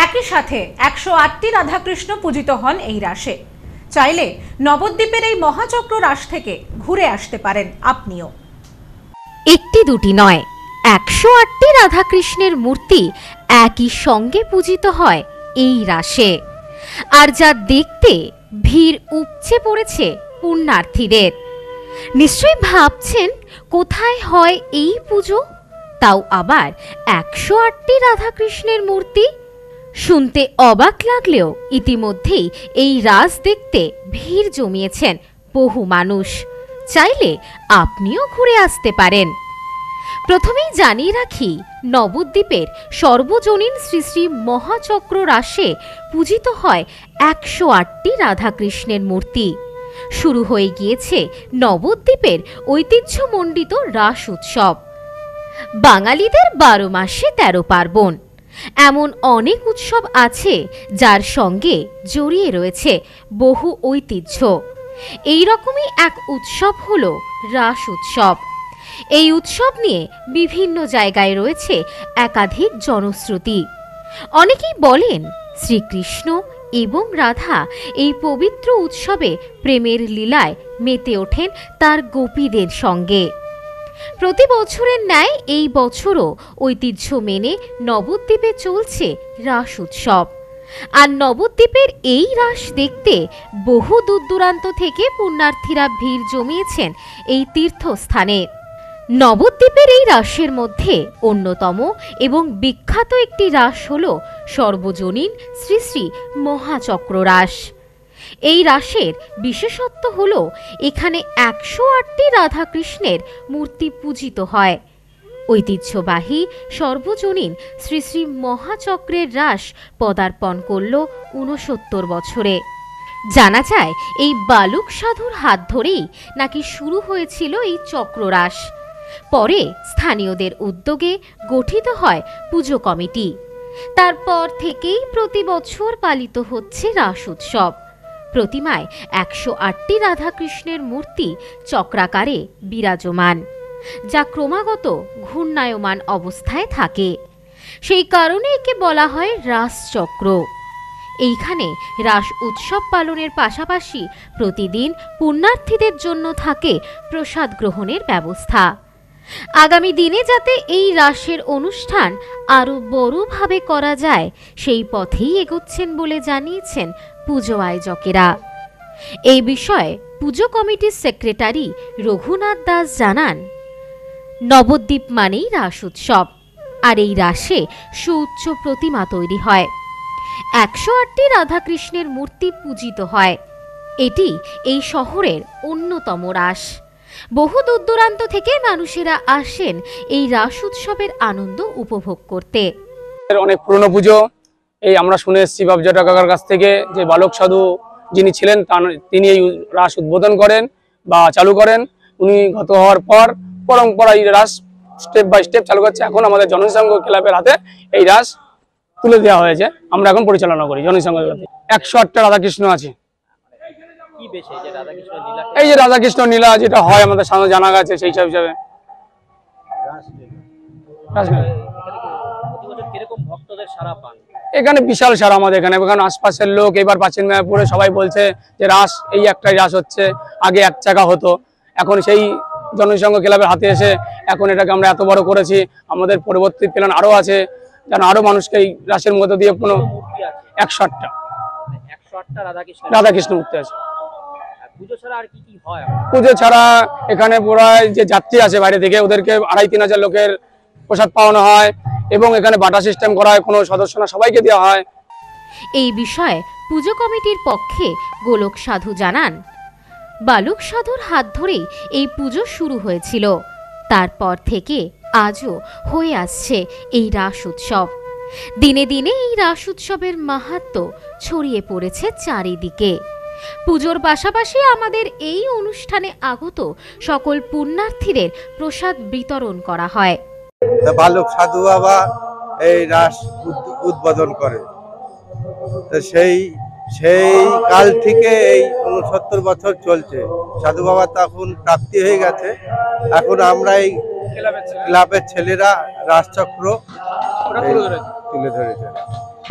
একই সাথে 108টি রাধাকৃষ্ণ পূজিত হন এই রাসে। চাইলে নবদ্বীপের এই মহাচক্র রাস থেকে ঘুরে আসতে পারেন আপনিও। একটি দুটি নয়, 108টি রাধাকৃষ্ণের মূর্তি একই সঙ্গে পূজিত হয় এই রাসে। আর যা দেখতে ভিড় উপচে পড়েছে পুণ্যার্থীদের। নিশ্চয়ই ভাবছেন কোথায় হয় এই পুজো, তাও আবার 108টি রাধাকৃষ্ণের মূর্তি। শুনতে অবাক লাগলেও ইতিমধ্যেই এই রাস দেখতে ভিড় জমিয়েছেন বহু মানুষ। চাইলে আপনিও ঘুরে আসতে পারেন। প্রথমেই জানিয়ে রাখি, নবদ্বীপের সর্বজনীন শ্রী শ্রী মহাচক্র রাসে পূজিত হয় 108টি রাধাকৃষ্ণের মূর্তি। শুরু হয়ে গিয়েছে নবদ্বীপের ঐতিহ্যমণ্ডিত রাস উৎসব। বাঙালিদের 12 মাসে 13 পার্বণ, এমন অনেক উৎসব আছে যার সঙ্গে জড়িয়ে রয়েছে বহু ঐতিহ্য। এই রকমই এক উৎসব হলো রাস উৎসব। এই উৎসব নিয়ে বিভিন্ন জায়গায় রয়েছে একাধিক জনশ্রুতি। অনেকেই বলেন শ্রীকৃষ্ণ এবং রাধা এই পবিত্র উৎসবে প্রেমের লীলায় মেতে ওঠেন তার গোপীদের সঙ্গে। প্রতি বছরের ন্যায় এই বছরও ঐতিহ্য মেনে নবদ্বীপে চলছে রাস উৎসব। আর নবদ্বীপের এই রাস দেখতে বহু দূর দূরান্ত থেকে পুণ্যার্থীরা ভিড় জমিয়েছেন এই তীর্থস্থানে। নবদ্বীপের এই রাসের মধ্যে অন্যতম এবং বিখ্যাত একটি রাস হল সর্বজনীন শ্রী শ্রী মহাচক্র রাস। এই রাসের বিশেষত্ব হল এখানে 108টি রাধাকৃষ্ণের মূর্তি পূজিত হয়। ঐতিহ্যবাহী সর্বজনীন শ্রী শ্রী মহাচক্রের রাস পদার্পণ করল 69 বছরে। জানা যায় এই বালুক সাধুর হাত ধরেই নাকি শুরু হয়েছিল এই চক্ররাস। পরে স্থানীয়দের উদ্যোগে গঠিত হয় পুজো কমিটি। তারপর থেকেই প্রতি বছর পালিত হচ্ছে রাস উৎসব। প্রতিমায় 108টি রাধাকৃষ্ণের মূর্তি চক্রাকারে বিরাজমান, যা ক্রমাগত ঘূর্ণায়মান অবস্থায় থাকে। সেই কারণে একে বলা হয় রাসচক্র। এইখানে রাস উৎসব পালনের পাশাপাশি প্রতিদিন পুণ্যার্থীদের জন্য থাকে প্রসাদ গ্রহণের ব্যবস্থা। আগামী দিনে যাতে এই রাসের অনুষ্ঠান আরও বড়ভাবে করা যায়, সেই পথেই এগোচ্ছেন বলে জানিয়েছেন পুজো আয়োজকেরা। এই বিষয়ে পুজো কমিটির সেক্রেটারি রঘুনাথ দাস জানান, নবদ্বীপ মানেই রাস উৎসব, আর এই রাসে সুউচ্চ প্রতিমা তৈরি হয়। 108টি রাধাকৃষ্ণের মূর্তি পূজিত হয়। এটি এই শহরের অন্যতম রাস। বহু দূর দূরান্ত থেকে মানুষেরা আসেন এই রাস উৎসবের আনন্দ উপভোগ করতে। অনেক পুরনো পুজো। এই আমরা শুনে এসেছি বাবজাটা কাকার কাছ থেকে যে বালক সাধু যিনি ছিলেন তিনি এই রাস উদ্বোধন করেন বা চালু করেন। উনি গত হওয়ার পর পরম্পরা এই রাস স্টেপ বাই স্টেপ চালু করছে। এখন আমাদের জনসংঘ ক্লাবের হাতে এই রাস তুলে দেওয়া হয়েছে, আমরা এখন পরিচালনা করি জনসংঘ ক্লাবে। 108টা রাধাকৃষ্ণ আছে। এই যে রাধাকৃষ্ণ লীলা যেটা হয় আমাদের সামনে জানা গেছে, সেই হিসাবে এখানে বিশাল সারা। আমাদের এখানে আশপাশের লোক এবার প্রাচীন মায়াপুরে সবাই বলছে যে রাস এই একটাই রাস হচ্ছে, আগে এক চাকা হতো। এখন সেই জনসংঘ ক্লাবের হাতে এসে এখন এটাকে আমরা এত বড় করেছি। আমাদের পরবর্তী প্ল্যান আরো আছে, যেন আরো মানুষকে এই রাসের মধ্যে দিয়ে কোনো 108টা রাধাকৃষ্ণ মূর্তি আছে। পুজো ছাড়া এখানে পুরায় যে যাত্রী আছে বাইরে থেকে, ওদেরকে 2500-3000 লোকের প্রসাদ পাওয়ানো হয় এবং এখানে বাটা সিস্টেম করা হয়, কোনো সদস্য না সবাইকে দেওয়া হয়। এই বিষয়ে পুজো কমিটির পক্ষে গোলক সাধু জানান, বালুক সাধুর হাত ধরেই এই পুজো শুরু হয়েছিল। তারপর থেকে আজও হয়ে আসছে এই রাস উৎসব। দিনে দিনে এই রাস উৎসবের মাহাত্ম্য ছড়িয়ে পড়েছে চারিদিকে। পুজোর পাশাপাশি আমাদের এই অনুষ্ঠানে আগত সকল পুণ্যার্থীদের প্রসাদ বিতরণ করা হয়। বালক সাধু বাবা এই রাস উদ্বোধন করে, সেই কাল থেকে এই 69 বছর চলছে। সাধু বাবা তখন প্রাপ্তি হয়ে গেছে। এখন আমরা এই ক্লাবের ছেলেরা রাসচক্র তুলে ধরেছে।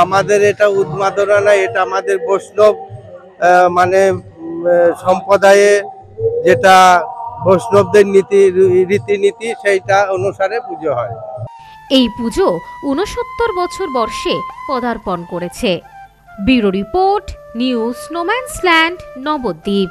আমাদের এটা উন্মাদনা না, এটা আমাদের বৈষ্ণব মানে সম্প্রদায়ে যেটা বৈষ্ণবদের রীতিনীতি সেইটা অনুসারে পুজো হয়। এই পুজো 69 বছর বর্ষে পদার্পণ করেছে। ব্যুরো রিপোর্ট, নিউজ স্নোম্যান্সল্যান্ড, নবদ্বীপ।